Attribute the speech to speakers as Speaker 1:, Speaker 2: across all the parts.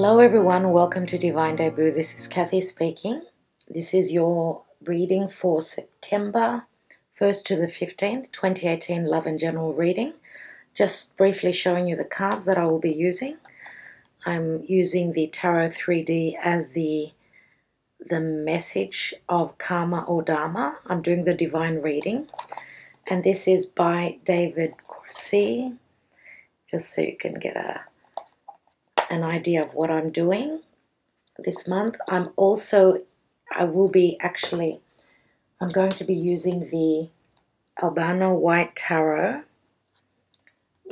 Speaker 1: Hello everyone, welcome to Divine Debut. This is Kathy speaking. This is your reading for September 1st to the 15th, 2018 Love and General reading. Just briefly showing you the cards that I will be using. I'm using the Tarot 3D as the message of Karma or Dharma. I'm doing the Divine reading. And this is by David Corsi, just so you can get an idea of what I'm doing this month. I'm going to be using the Albano White Tarot,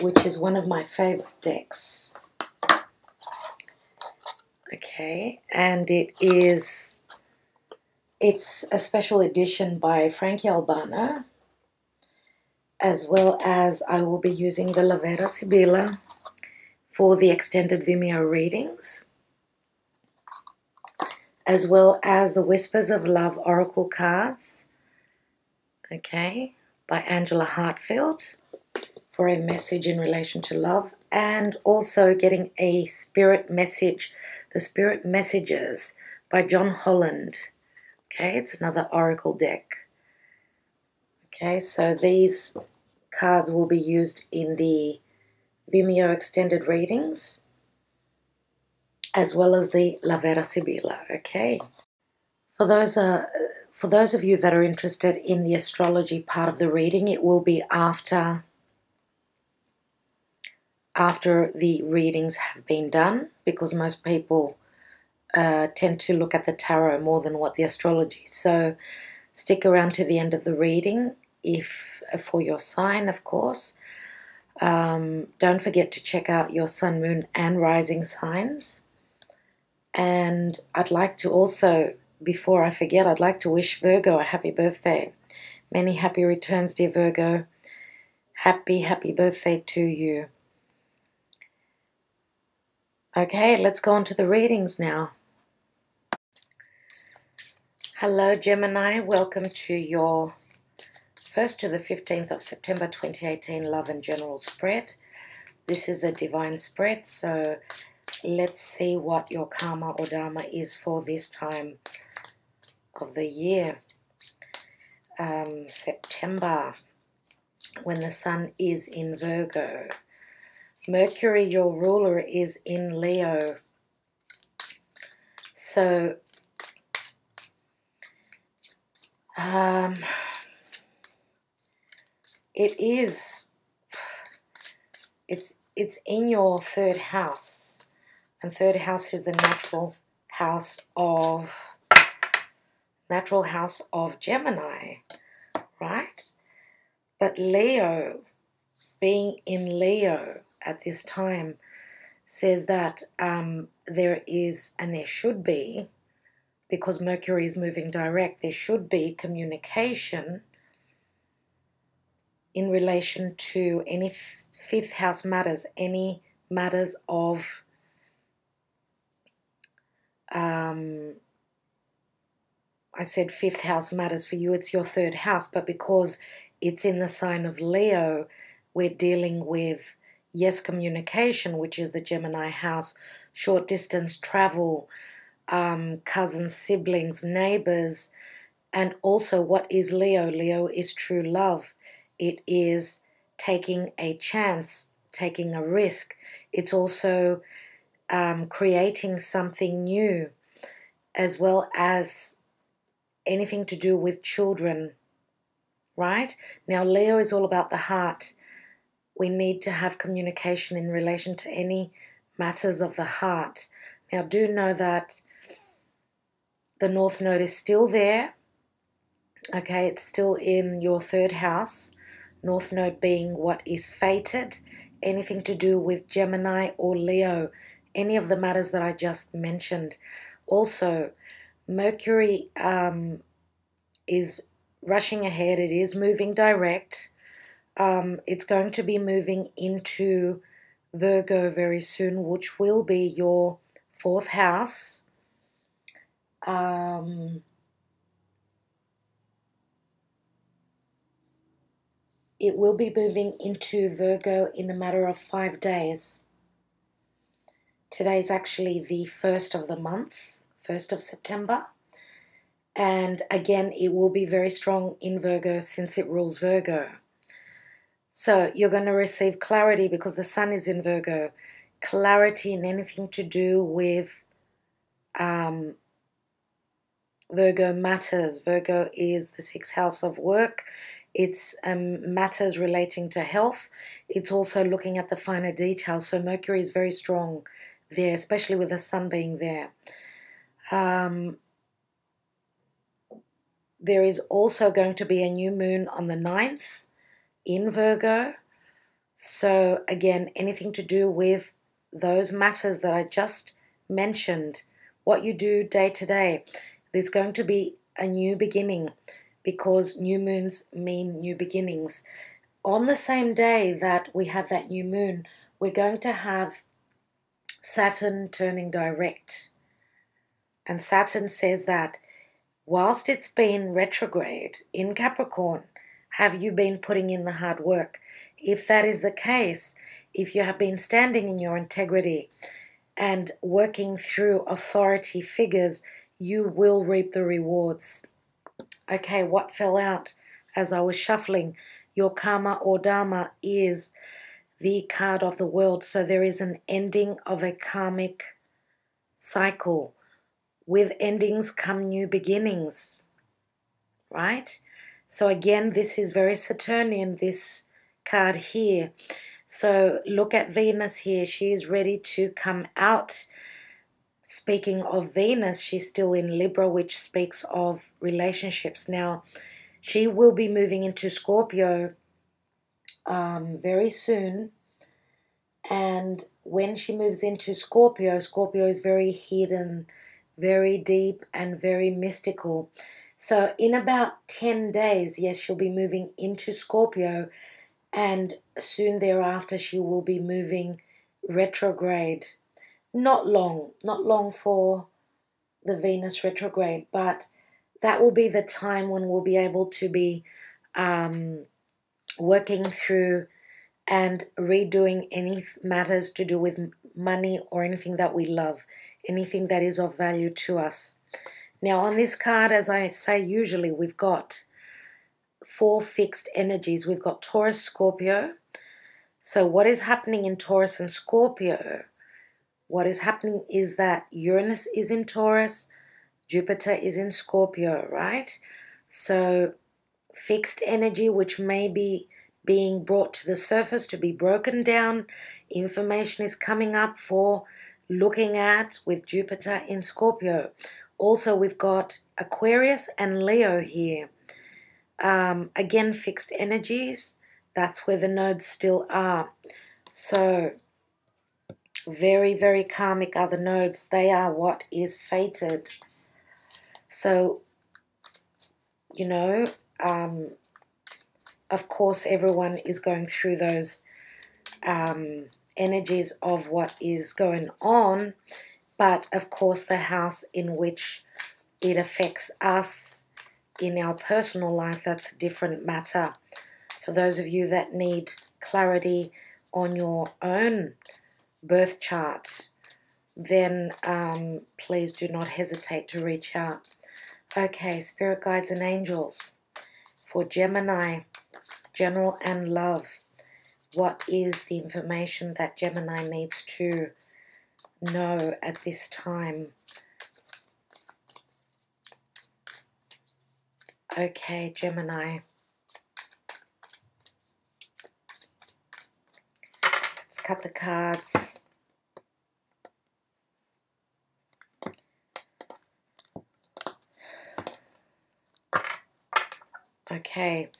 Speaker 1: which is one of my favorite decks. Okay, and it's a special edition by Frankie Albano, as well as I will be using the La Vera Sibilla for the extended Vimeo readings, as well as the Whispers of Love Oracle cards, okay, by Angela Hartfield for a message in relation to love, and also getting a spirit message, the Spirit Messages by John Holland. Okay, it's another Oracle deck. Okay, so these cards will be used in the Vimeo extended readings, as well as the La Vera Sibilla. Okay, for those of you that are interested in the astrology part of the reading, it will be after the readings have been done, because most people tend to look at the tarot more than what the astrology. So stick around to the end of the reading, if for your sign, of course. Don't forget to check out your sun, moon, and rising signs. And I'd like to also, before I forget, I'd like to wish Virgo a happy birthday. Many happy returns, dear Virgo. Happy, happy birthday to you. Okay, let's go on to the readings now. Hello, Gemini. Welcome to your 1st to the 15th of September 2018 Love and General spread. This is the Divine spread, so let's see what your Karma or Dharma is for this time of the year. September, when the Sun is in Virgo. Mercury, your ruler, is in Leo. So, it's in your third house, and third house is the natural house of Gemini, right? But Leo, being in Leo at this time, says that there is, and there should be, because Mercury is moving direct, there should be communication in relation to any fifth house matters, any matters of I said fifth house matters. For you, it's your third house, but because it's in the sign of Leo, we're dealing with, yes, communication, which is the Gemini house, short distance travel, cousins, siblings, neighbors, and also what is Leo? Leo is true love. It is taking a chance, taking a risk. It's also creating something new, as well as anything to do with children, right? Now, Leo is all about the heart. We need to have communication in relation to any matters of the heart. Now, do know that the North Node is still there. Okay, it's still in your third house. North Node being what is fated, anything to do with Gemini or Leo, any of the matters that I just mentioned. Also, Mercury is rushing ahead. It is moving direct. It's going to be moving into Virgo very soon, which will be your fourth house. It will be moving into Virgo in a matter of 5 days. Today's actually the 1st of the month, 1st of September. And again, it will be very strong in Virgo since it rules Virgo. So you're going to receive clarity because the sun is in Virgo. Clarity in anything to do with Virgo matters. Virgo is the 6th house of work. It's matters relating to health. It's also looking at the finer details. So Mercury is very strong there, especially with the sun being there. There is also going to be a new moon on the 9th in Virgo. So again, anything to do with those matters that I just mentioned, what you do day to day, there's going to be a new beginning because new moons mean new beginnings. On the same day that we have that new moon, we're going to have Saturn turning direct. And Saturn says that whilst it's been retrograde in Capricorn, have you been putting in the hard work? If that is the case, if you have been standing in your integrity and working through authority figures, you will reap the rewards. Okay, what fell out as I was shuffling? Your karma or dharma is the card of the world. So there is an ending of a karmic cycle. With endings come new beginnings, right? So again, this is very Saturnian, this card here. So look at Venus here. She is ready to come out. Speaking of Venus, she's still in Libra, which speaks of relationships. Now, she will be moving into Scorpio very soon. And when she moves into Scorpio, Scorpio is very hidden, very deep and very mystical. So in about 10 days, yes, she'll be moving into Scorpio, and soon thereafter she will be moving retrograde. Not long for the Venus retrograde, but that will be the time when we'll be able to be working through and redoing any matters to do with money or anything that we love, anything that is of value to us. Now on this card, as I say usually, we've got 4 fixed energies. We've got Taurus, Scorpio. So what is happening in Taurus and Scorpio? What is happening is that Uranus is in Taurus, Jupiter is in Scorpio, right? So fixed energy, which may be being brought to the surface to be broken down. Information is coming up for looking at with Jupiter in Scorpio. Also, we've got Aquarius and Leo here. Again, fixed energies. That's where the nodes still are. So, very, very karmic are the nodes. They are what is fated. So, you know, of course, everyone is going through those energies of what is going on. But, of course, the house in which it affects us in our personal life, that's a different matter. For those of you that need clarity on your own birth chart, then please do not hesitate to reach out. Okay, spirit guides and angels. For Gemini, general and love, what is the information that Gemini needs to know at this time? Okay, Gemini. Let's cut the cards. Okay,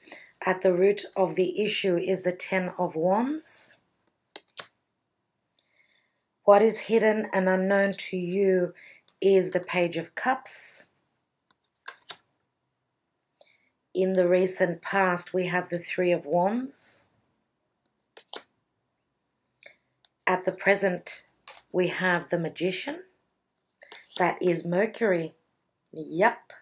Speaker 1: at the root of the issue is the 10 of Wands. What is hidden and unknown to you is the Page of Cups. In the recent past, we have the 3 of Wands. At the present, we have the Magician. That is Mercury. Yep.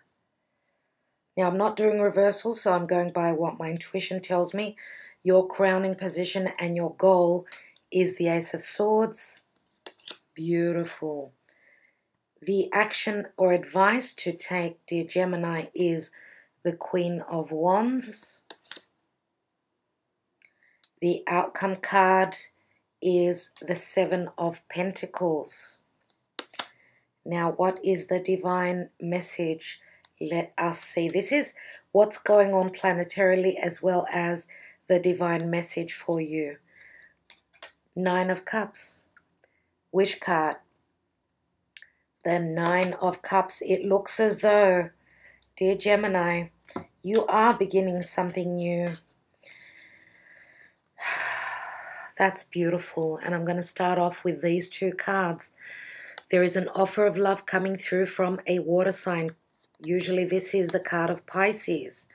Speaker 1: Now, I'm not doing reversals, so I'm going by what my intuition tells me. Your crowning position and your goal is the Ace of Swords. beautiful. The action or advice to take, dear Gemini, is the Queen of Wands. The outcome card is the Seven of Pentacles. Now, what is the divine message? Let us see. This is what's going on planetarily as well as the divine message for you. Nine of Cups. Wish card. The Nine of Cups. It looks as though, dear Gemini, you are beginning something new. That's beautiful. And I'm going to start off with these two cards. There is an offer of love coming through from a water sign. Usually this is the card of Pisces.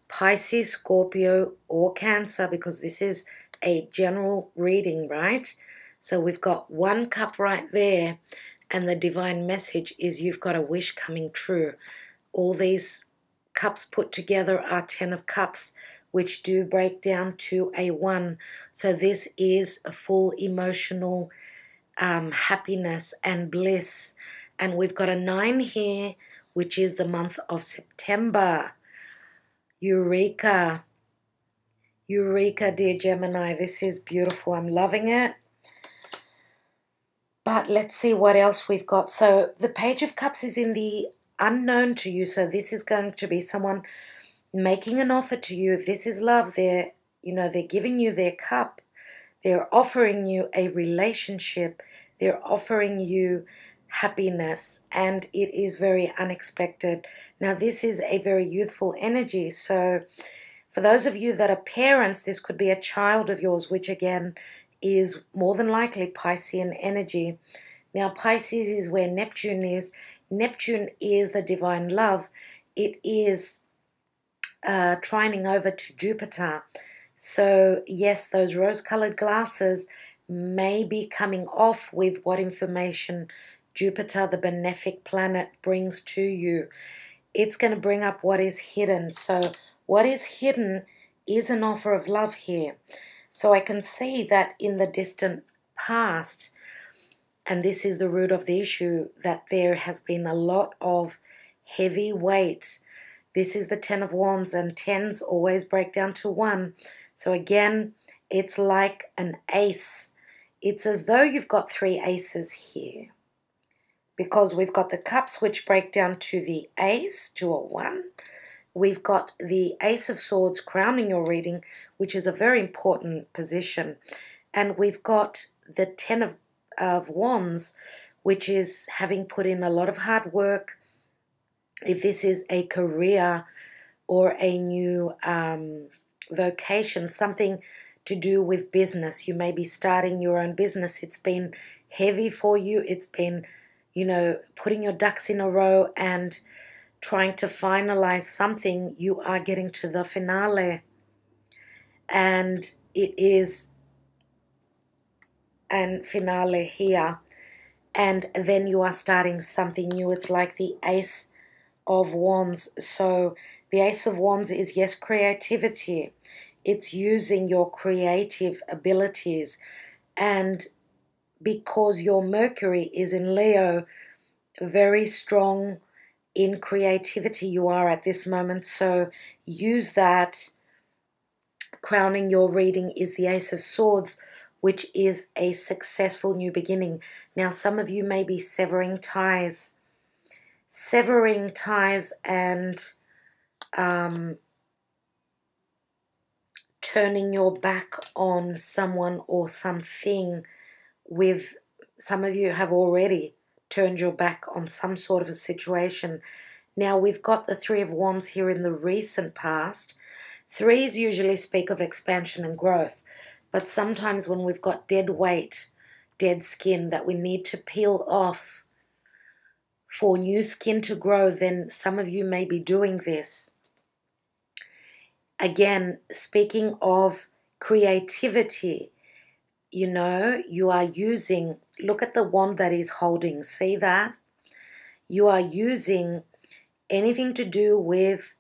Speaker 1: Pisces, Scorpio, or Cancer, because this is a general reading, right? So we've got one cup right there, and the divine message is you've got a wish coming true. All these cups put together are 10 of Cups, which do break down to a 1. So this is a full emotional happiness and bliss. And we've got a 9 here, which is the month of September. Eureka. Eureka, dear Gemini. This is beautiful. I'm loving it. But let's see what else we've got. So the Page of Cups is in the unknown to you. So this is going to be someone making an offer to you. If this is love, they're giving you their cup. They're offering you a relationship. They're offering you happiness, and it is very unexpected. Now, this is a very youthful energy. So for those of you that are parents, this could be a child of yours, which again is more than likely Piscean energy. Now, Pisces is where Neptune is. Neptune is the divine love. It is trining over to Jupiter. So yes, those rose-colored glasses may be coming off with what information Jupiter, the benefic planet, brings to you. It's going to bring up what is hidden. So what is hidden is an offer of love here. So I can see that in the distant past, and this is the root of the issue, that there has been a lot of heavy weight. This is the 10 of Wands, and 10s always break down to 1. So again, it's like an ace. It's as though you've got 3 aces here, because we've got the cups, which break down to the ace, to a 1. We've got the Ace of Swords crowning your reading, which is a very important position. And we've got the 10 of Wands, which is having put in a lot of hard work. If this is a career or a new vocation, something to do with business, you may be starting your own business. It's been heavy for you. It's been, putting your ducks in a row and trying to finalize something. You are getting to the finale, and it is an finale here, and then you are starting something new. It's like the Ace of Wands. So the Ace of Wands is, yes, creativity. It's using your creative abilities, and because your Mercury is in Leo, very strong in creativity you are at this moment. So use that. Crowning your reading is the Ace of Swords, which is a successful new beginning. Now, some of you may be severing ties and turning your back on someone or something. With some of you have already turned your back on some sort of a situation. Now, we've got the 3 of Wands here in the recent past. 3s usually speak of expansion and growth, but sometimes when we've got dead weight, dead skin that we need to peel off for new skin to grow, then some of you may be doing this. Again, speaking of creativity, you are using, look at the wand that he's holding, see that? You are using anything to do with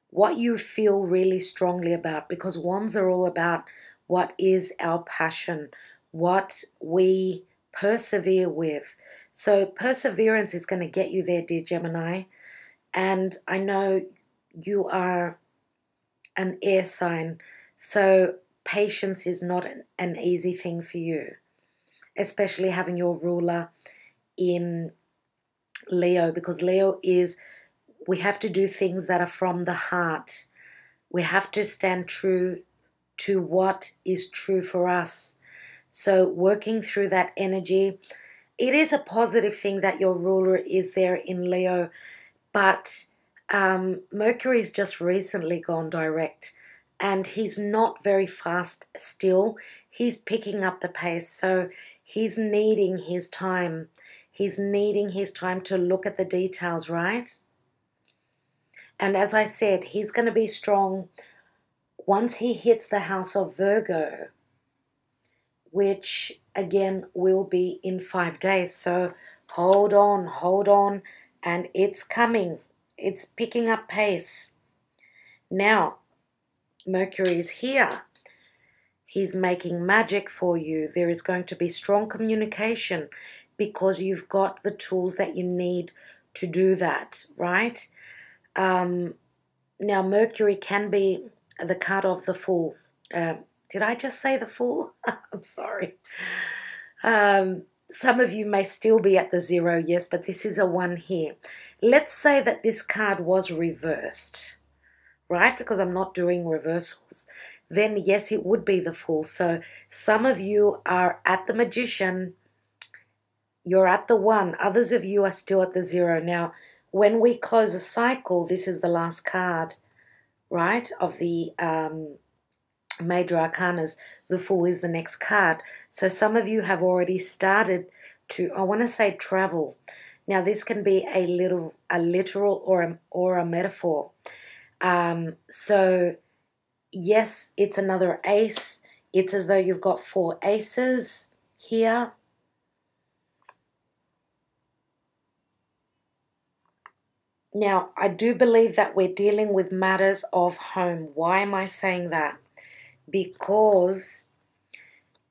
Speaker 1: what you feel really strongly about, because wands are all about what is our passion, what we persevere with. So perseverance is going to get you there, dear Gemini. And I know you are an air sign, so patience is not an easy thing for you, especially having your ruler in Leo, because Leo is, we have to do things that are from the heart. We have to stand true to what is true for us. So working through that energy, it is a positive thing that your ruler is there in Leo, but Mercury's just recently gone direct and he's not very fast still. He's picking up the pace, so he's needing his time. He's needing his time to look at the details, right? And as I said, he's going to be strong once he hits the house of Virgo, which again will be in 5 days. So hold on, and it's coming. It's picking up pace. Now, Mercury is here. He's making magic for you. There is going to be strong communication because you've got the tools that you need to do that, right? Now, Mercury can be the card of the Fool. Did I just say the Fool? I'm sorry. Some of you may still be at the 0, yes, but this is a 1 here. Let's say that this card was reversed, right? Because I'm not doing reversals. Then, yes, it would be the Fool. So some of you are at the Magician. You're at the 1. Others of you are still at the 0. Now, when we close a cycle, this is the last card, right, of the major arcanas. The Fool is the next card. So some of you have already started to, I want to say, travel. Now this can be a literal or a metaphor. So yes, it's another ace. It's as though you've got 4 aces here. Now, I do believe that we're dealing with matters of home. Why am I saying that? Because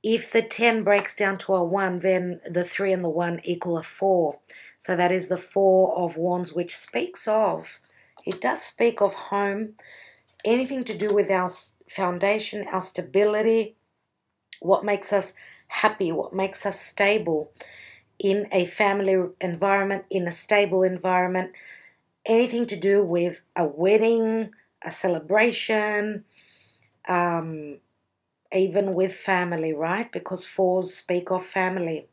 Speaker 1: if the 10 breaks down to a 1, then the 3 and the 1 equal a 4. So that is the 4 of Wands, which speaks of, it does speak of home, anything to do with our foundation, our stability, what makes us happy, what makes us stable in a family environment, in a stable environment, anything to do with a wedding, a celebration, even with family, right? Because 4s speak of family.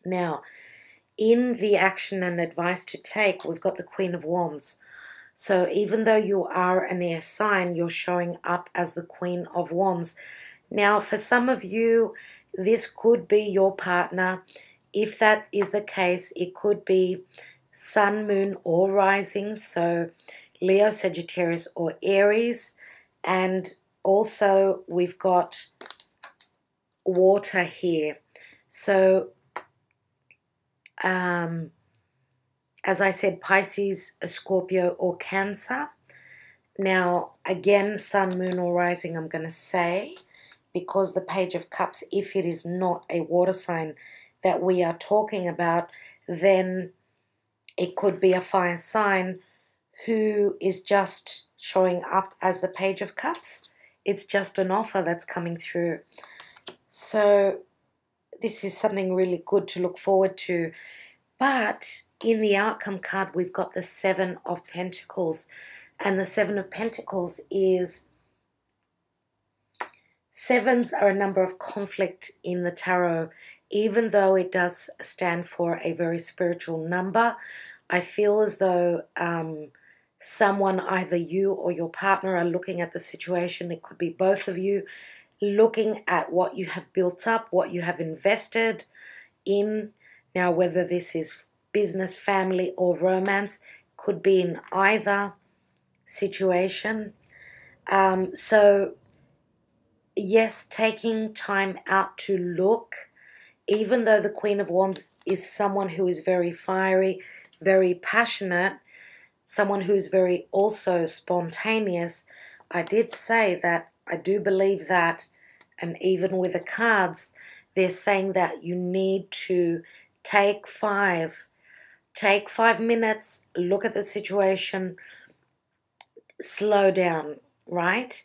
Speaker 1: Now, in the action and advice to take, we've got the Queen of Wands. So even though you are an air sign, you're showing up as the Queen of Wands. Now, for some of you, this could be your partner. If that is the case, it could be Sun, Moon, or Rising. So Leo, Sagittarius, or Aries. And also we've got water here. So as I said, Pisces, a Scorpio, or Cancer. Now, again, Sun, Moon, or Rising, I'm going to say, because the Page of Cups, if it is not a water sign that we are talking about, then it could be a fire sign who is just showing up as the Page of Cups. It's just an offer that's coming through. So this is something really good to look forward to. But in the outcome card, we've got the 7 of Pentacles. And the 7 of Pentacles is, 7s are a number of conflict in the tarot. Even though it does stand for a very spiritual number, I feel as though someone, either you or your partner, are looking at the situation. It could be both of you, looking at what you have built up, what you have invested in. Now, whether this is business, family, or romance, could be in either situation. So, yes, taking time out to look, even though the Queen of Wands is someone who is very fiery, very passionate, someone who is very also spontaneous, I did say that I do believe that, and even with the cards, they're saying that you need to take 5 minutes, look at the situation, slow down, right?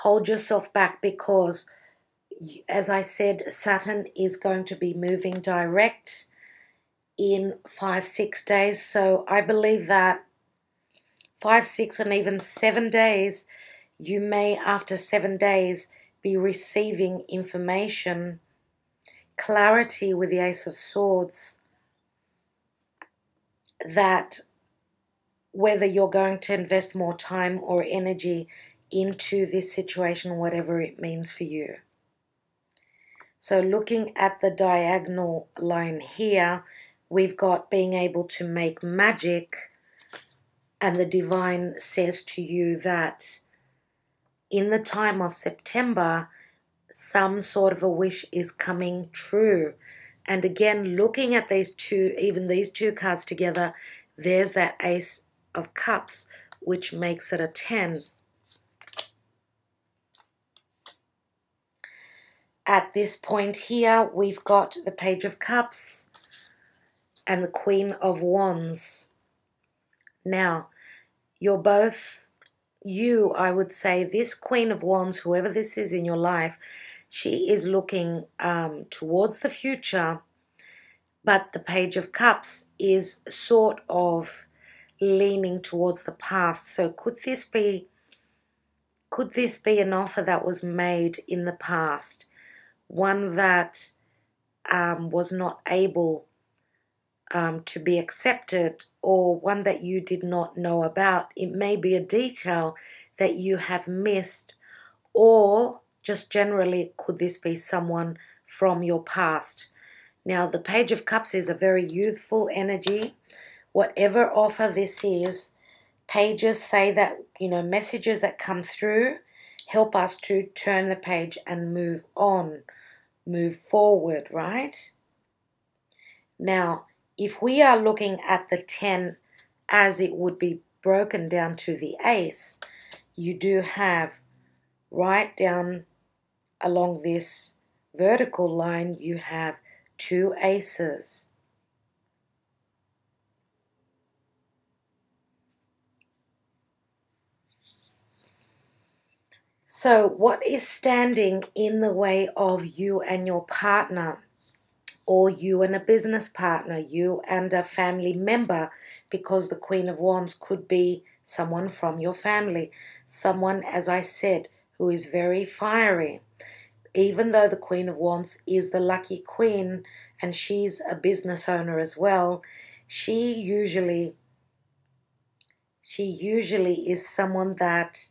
Speaker 1: Hold yourself back, because, as I said, Saturn is going to be moving direct in 5-6 days. So I believe that 5-6 and even 7 days, you may, after 7 days, be receiving information, clarity with the Ace of Swords, that whether you're going to invest more time or energy into this situation, whatever it means for you. So looking at the diagonal line here, we've got being able to make magic, and the divine says to you that in the time of September, some sort of a wish is coming true. And again, looking at these two, even these two cards together, there's that Ace of Cups, which makes it a 10. At this point here, we've got the Page of Cups and the Queen of Wands. Now, you're both, I would say, this Queen of Wands, whoever this is in your life, she is looking towards the future, but the Page of Cups is sort of leaning towards the past. So could this be an offer that was made in the past, one that was not able to be accepted, or one that you did not know about? It may be a detail that you have missed, or just generally, could this be someone from your past? Now, the Page of Cups is a very youthful energy. Whatever offer this is, pages say that, messages that come through help us to turn the page and move on, move forward, right? Now, if we are looking at the 10 as it would be broken down to the ace, you do have right down along this vertical line, you have 2 aces. So what is standing in the way of you and your partner, or you and a business partner, you and a family member? Because the Queen of Wands could be someone from your family, someone, as I said, who is very fiery. Even though the Queen of Wands is the lucky queen and she's a business owner as well, she usually is someone that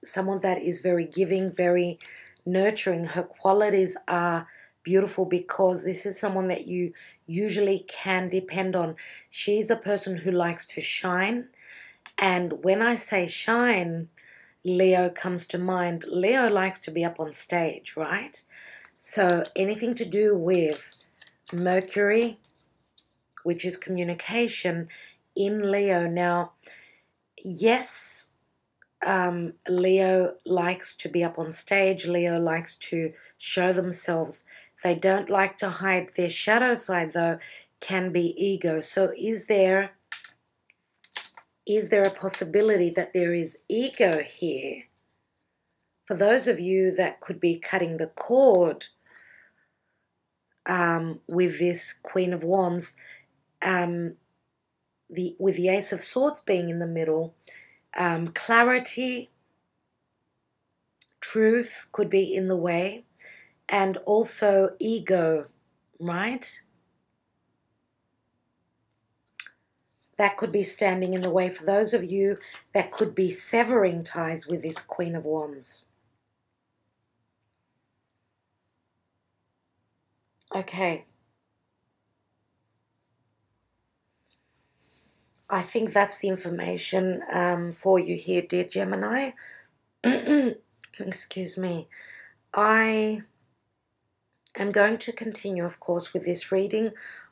Speaker 1: someone that is very giving, very nurturing. Her qualities are beautiful because this is someone that you usually can depend on. She's a person who likes to shine, and when I say shine, Leo comes to mind. Leo likes to be up on stage, right? So anything to do with Mercury, which is communication, in Leo. Now, yes, Leo likes to be up on stage. Leo likes to show themselves. They don't like to hide their shadow side, though, can be ego. So is there a possibility that there is ego here? For those of you that could be cutting the cord with this Queen of Wands, with the Ace of Swords being in the middle, clarity, truth could be in the way, and also ego, right? That could be standing in the way for those of you that could be severing ties with this Queen of Wands. Okay. I think that's the information for you here, dear Gemini. Excuse me. I am going to continue, of course, with this reading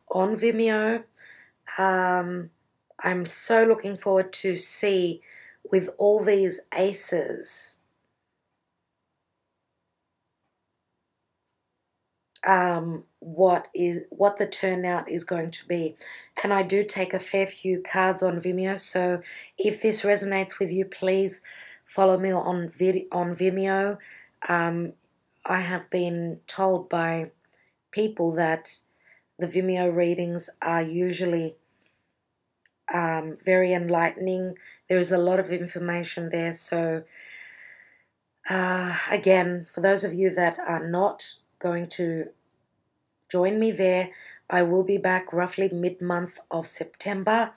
Speaker 1: on Vimeo. I'm so looking forward to see, with all these aces, what the turnout is going to be. And I do take a fair few cards on Vimeo, so if this resonates with you, please follow me on Vimeo. I have been told by people that the Vimeo readings are usually very enlightening. There is a lot of information there, so again, for those of you that are not going to join me there, I will be back roughly mid-month of September.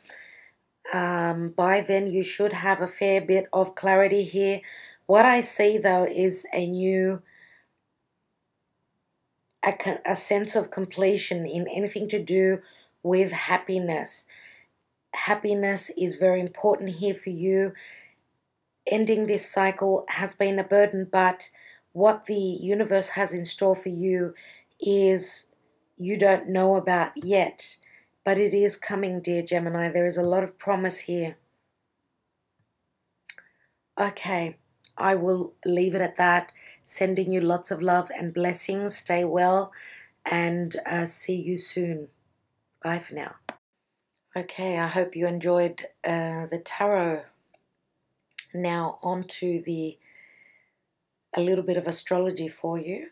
Speaker 1: By then, you should have a fair bit of clarity here. What I see, though, is a sense of completion in anything to do with happiness. Happiness is very important here for you. Ending this cycle has been a burden, but what the universe has in store for you is you don't know about yet, but it is coming, dear Gemini. There is a lot of promise here. Okay, I will leave it at that. Sending you lots of love and blessings. Stay well, and see you soon. Bye for now. Okay, I hope you enjoyed the tarot. Now on to a little bit of astrology for you.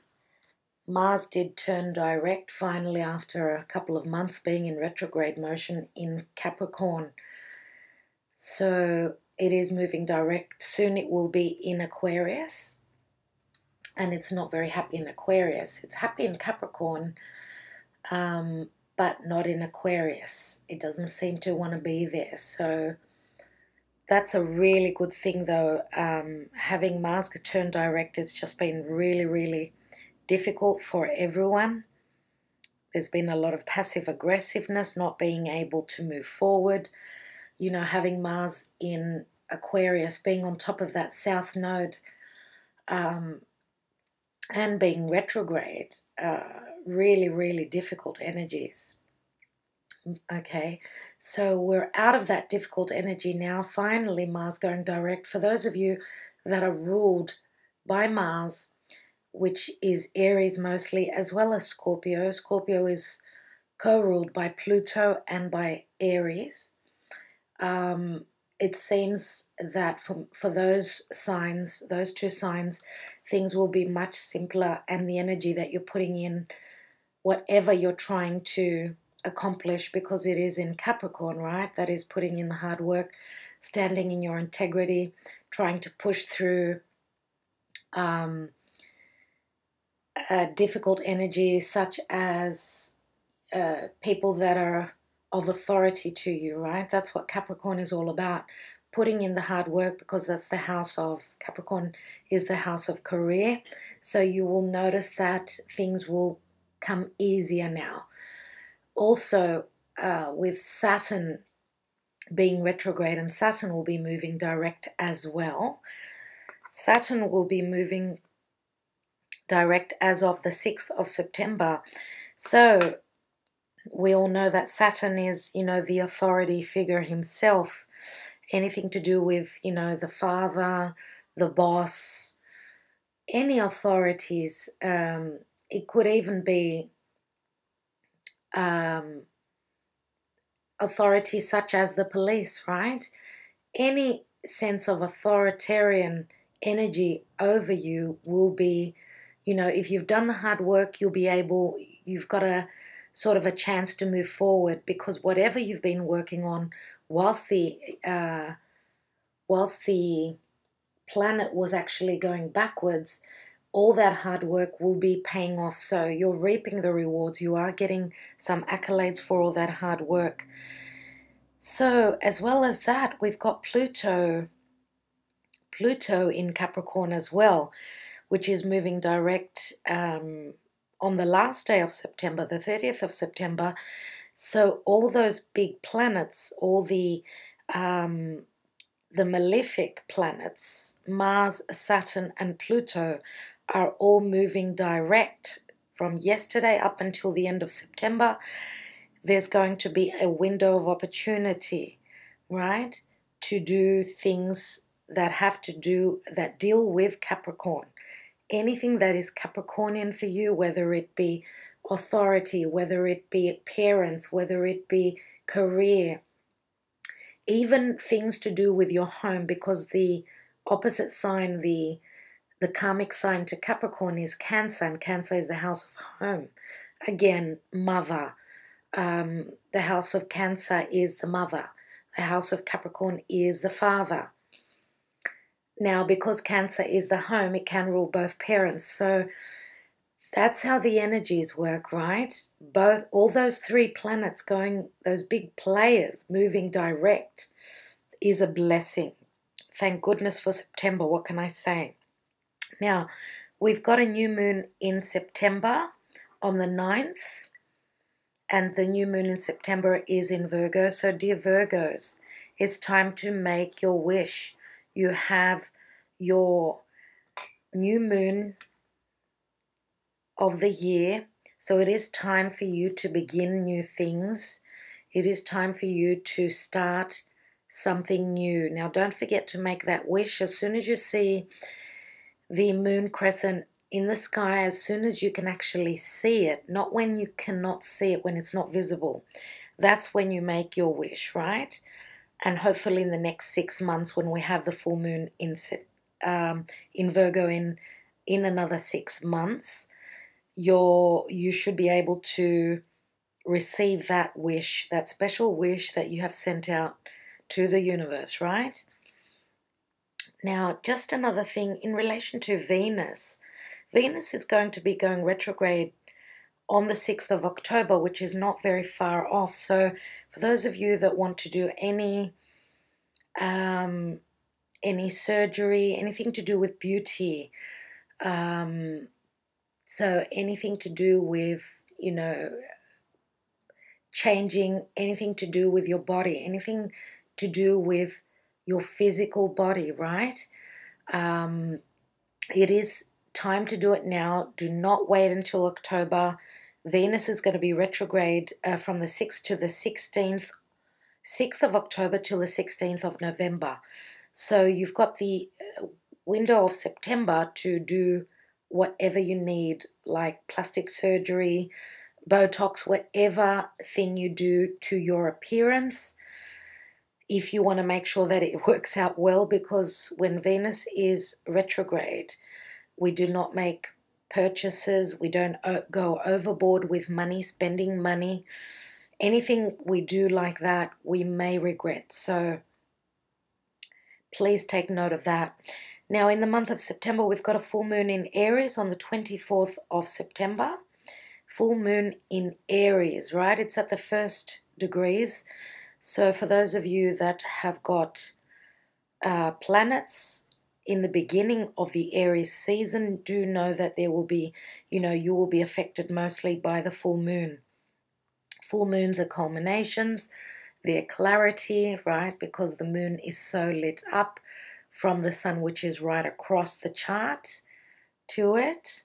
Speaker 1: Mars did turn direct finally after a couple of months being in retrograde motion in Capricorn. So it is moving direct. Soon it will be in Aquarius. And it's not very happy in Aquarius. It's happy in Capricorn, but not in Aquarius. It doesn't seem to want to be there. So that's a really good thing, though. Having Mars turn direct has just been really, really difficult for everyone. There's been a lot of passive aggressiveness, not being able to move forward. You know, having Mars in Aquarius, being on top of that South Node, and being retrograde, really, really difficult energies. Okay, so we're out of that difficult energy now. Finally, Mars going direct. For those of you that are ruled by Mars, which is Aries mostly, as well as Scorpio. Scorpio is co-ruled by Pluto and by Aries. It seems that for those signs, those two signs, things will be much simpler, and the energy that you're putting in, whatever you're trying to accomplish, because it is in Capricorn, right? That is putting in the hard work, standing in your integrity, trying to push through difficult energy, such as people that are of authority to you, right? That's what Capricorn is all about. Putting in the hard work, because that's the house of Capricorn, is the house of career. So you will notice that things will come easier now. Also, with Saturn being retrograde, and Saturn will be moving direct as well. Saturn will be moving direct as of the 6th of September. So we all know that Saturn is, you know, the authority figure himself. Anything to do with, you know, the father, the boss, any authorities. It could even be authorities such as the police, right? Any sense of authoritarian energy over you will be, you know, if you've done the hard work, you've got a sort of a chance to move forward, because whatever you've been working on whilst the planet was actually going backwards, all that hard work will be paying off. So you're reaping the rewards. You are getting some accolades for all that hard work. So as well as that, we've got Pluto in Capricorn as well, which is moving direct on the last day of September, the 30th of September. So all those big planets, all the malefic planets, Mars, Saturn, and Pluto, are all moving direct from yesterday up until the end of September. There's going to be a window of opportunity, right, to do things that deal with Capricorn. anything that is Capricornian for you, whether it be authority, whether it be parents, whether it be career, even things to do with your home, because the opposite sign, the karmic sign to Capricorn is Cancer, and Cancer is the house of home. Again, mother. The house of Cancer is the mother. The house of Capricorn is the father. Now, because Cancer is the home, it can rule both parents. So that's how the energies work, right? All those three planets going, those big players moving direct is a blessing. Thank goodness for September. What can I say? Now, we've got a new moon in September on the 9th, and the new moon in September is in Virgo. So, dear Virgos, it's time to make your wish. You have your new moon of the year, so it is time for you to begin new things. It is time for you to start something new. Now, don't forget to make that wish as soon as you see the moon crescent in the sky, as soon as you can actually see it, not when you cannot see it, when it's not visible. That's when you make your wish, right? And hopefully in the next 6 months, when we have the full moon in Virgo in another 6 months, you should be able to receive that wish, that special wish that you have sent out to the universe, right? Now, just another thing in relation to Venus. Venus is going to be going retrograde on the 6th of October, which is not very far off. So for those of you that want to do any surgery, anything to do with beauty, so anything to do with, changing, anything to do with your body, anything to do with your physical body, right? It is time to do it now. Do not wait until October. Venus is going to be retrograde from the 6th to the 16th, 6th of October till the 16th of November. So you've got the window of September to do whatever you need, like plastic surgery, Botox, whatever thing you do to your appearance, if you want to make sure that it works out well, because when Venus is retrograde, we do not make purchases, we don't go overboard with money, spending money. Anything we do like that, we may regret. So please take note of that. Now, in the month of September, we've got a full moon in Aries on the 24th of September. Full moon in Aries, right? It's at the 1st degrees. So for those of you that have got planets in the beginning of the Aries season, do know that there will be, you will be affected mostly by the full moon. Full moons are culminations, their clarity, right? Because the moon is so lit up from the sun, which is right across the chart to it.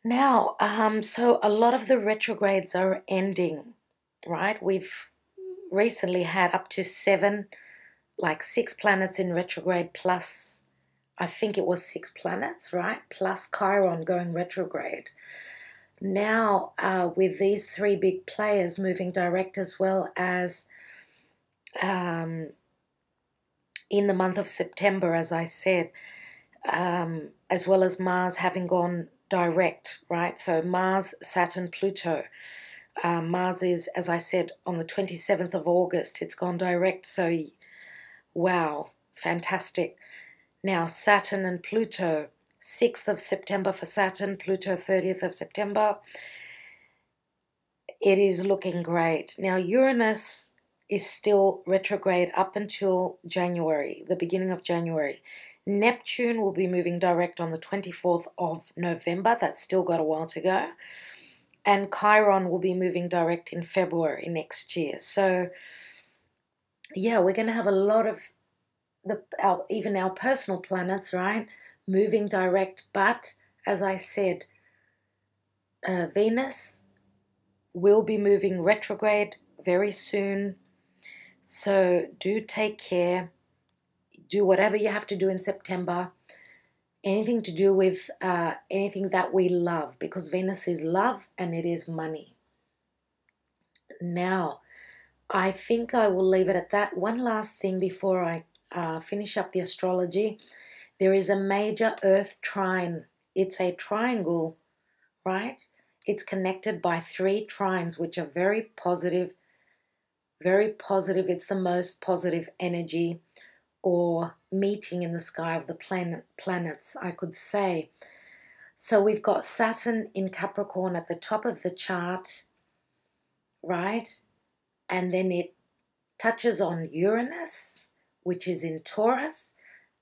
Speaker 1: Now, so a lot of the retrogrades are ending, right? We've recently had up to 6 planets in retrograde, plus, I think it was 6 planets, right? Plus Chiron going retrograde. Now, with these 3 big players moving direct, as well as in the month of September, as I said, as well as Mars having gone direct, right? So Mars, Saturn, Pluto. Mars is, as I said, on the 27th of August. It's gone direct, so wow, fantastic. Now, Saturn and Pluto, 6th of September for Saturn, Pluto 30th of September. It is looking great. Now, Uranus is still retrograde up until January, the beginning of January. Neptune will be moving direct on the 24th of November. That's still got a while to go. And Chiron will be moving direct in February next year. So, yeah, we're going to have a lot of even our personal planets, right, moving direct. But, as I said, Venus will be moving retrograde very soon. So do take care. Do whatever you have to do in September. anything to do with anything that we love, because Venus is love and it is money. Now, I think I will leave it at that. One last thing before I finish up the astrology. There is a major Earth trine. It's a triangle, right? It's connected by 3 trines, which are very positive, very positive. It's the most positive energy or meeting in the sky of the planets, I could say. So we've got Saturn in Capricorn at the top of the chart, right? And then it touches on Uranus, which is in Taurus,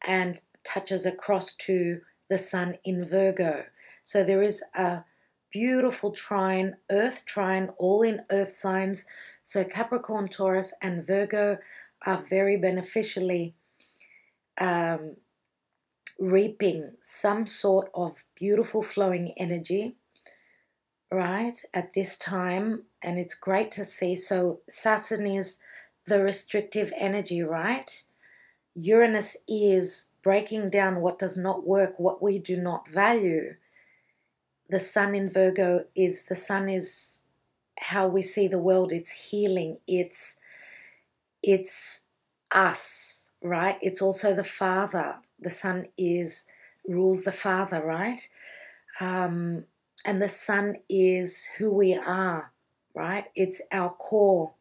Speaker 1: and touches across to the Sun in Virgo. So there is a beautiful trine, Earth trine, all in Earth signs. So Capricorn, Taurus, and Virgo are very beneficially reaping some sort of beautiful flowing energy, right, at this time. And it's great to see. So Saturn is the restrictive energy, right? Uranus is breaking down what does not work, what we do not value. The Sun in Virgo is, the Sun is how we see the world. It's healing. It's us, right? It's also the Father. The Sun rules the Father, right? And the Sun is who we are, right? It's our core.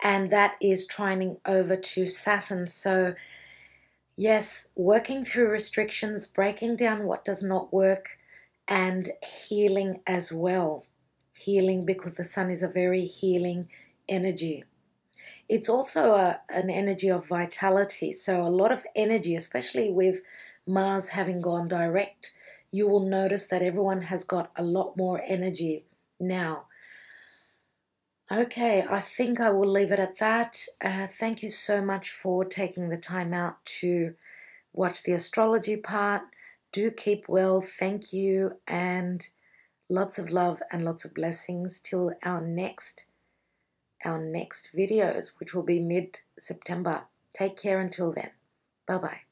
Speaker 1: And that is trining over to Saturn. So yes, working through restrictions, breaking down what does not work, and healing as well. Healing, because the Sun is a very healing energy. It's also an energy of vitality. So a lot of energy, especially with Mars having gone direct, you will notice that everyone has got a lot more energy now. Okay, I think I will leave it at that. Thank you so much for taking the time out to watch the astrology part. Do keep well. Thank you, and lots of love and lots of blessings till our next videos, which will be mid-September. Take care until then. Bye-bye.